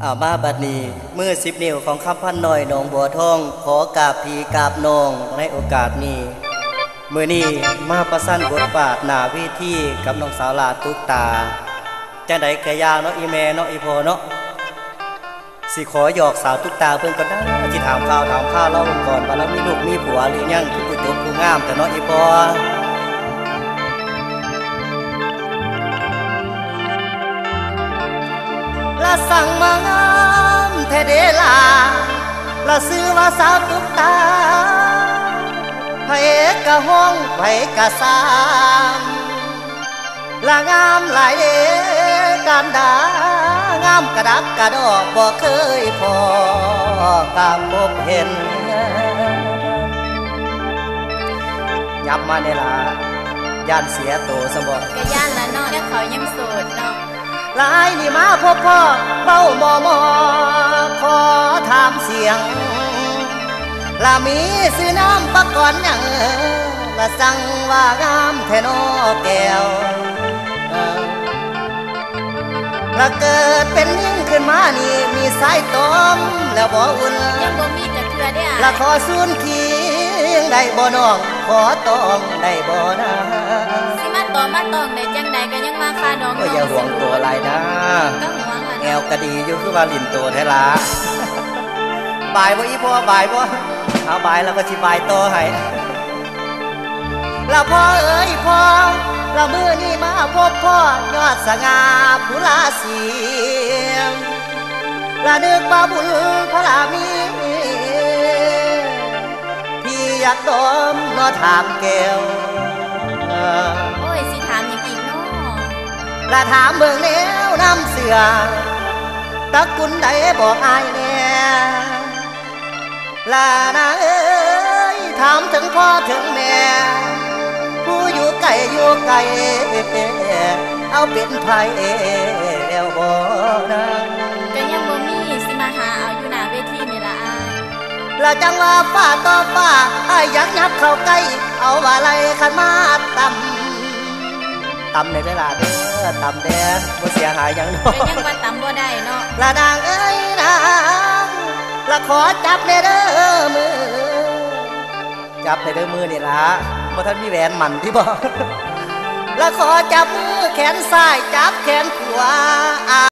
มาบัดนี้มือ10 นิ้วของคำพันน้อยหนองบัวทองขอกราบพี่กราบน้องในโอกาสนี้มือนี้มาประสันบทบาทหน้าเวทีกับน้องสาวลาตุกตาจังใดกะยาเนาะอีแม่เนาะอีพ่อเนาะสิขอหยอกสาวตุกตาเพิ่นก็ได้สิถามข่าวเราก่อนว่าเรามีลูกมีผัวหรือยังคือผู้จบผู้งามแต่เนาะอีพ่อละสั่งมางามแท้เดลาละซื้อว่าสาวตุกตาไผกะห้องไผกะสามละงามหลายเดการดางามกระดักกระดอกบ่เคยพอกามพบเห็นยับมาในลาย่านเสียโตสมบัติก็ย่านละเนาะแล้วเขายังโสดเนาะหลายนี่มาพบพ่อเบ้ามอขอถามเสียงละมีซื้อน้ำปักก่อนยังละสั่งว่างามแทนอแก้วละเกิดเป็นยิ่งขึ้นมานี่มีสายต้มแล้วบ่อุ่นยังบ่มีจะเทื่อได้ละขอสูนเคียงได้บ่น้องขอต้องได้บ่นะสิมาต่อมาต้องได้จังใดก็ยังมาค่าดองก็อย่าห่วงตัวไรนะก็ห่วงล่ะแอวกะดีอยู่คือว่าลิ้นโตแท้ละบ่ายบ่อีพ่อบ่ายบ่เอาบ่ายแล้วก็สิบ่ายต่อให้ละพ่อเอ้ยพ่อละมื้อนี้มาพบพ่อยอดสง่าผู้ลาเสียงละนึกว่าบุญพระลามีพี่อยากดมนอถามแก้วโอ้ยสิถามอย่างอีกเนาะละถามเบิ่งแล้วน้ำเสือตะกุนใดบอกอายแน่ละนะเอ้ยถามถึงพ่อถึงแม่ผู้อยู่ไกลอยู่ไกลเอาเป็นไผแล้วบ่นะก็ยังบ่มีสิมาหาเอาอยู่หน้าเวทีนี่ล่ะอ้ายละจังว่าฟ้าต่อฟ้าอ้ายอยากยับเข้าใกล้เอาว่าไรขันมาตำในเวลาเด้อตำแดงบ่เสียหายยังเนาะก็ยังว่าตำบ่ได้เนาะละนางเอ้ยนางละขอจับในเด้อมือจับในเด้อมือนี่ละบ่ทันมีแหวนมันที่บ่ละขอจับมือแขนซ้ายจับแขนขวา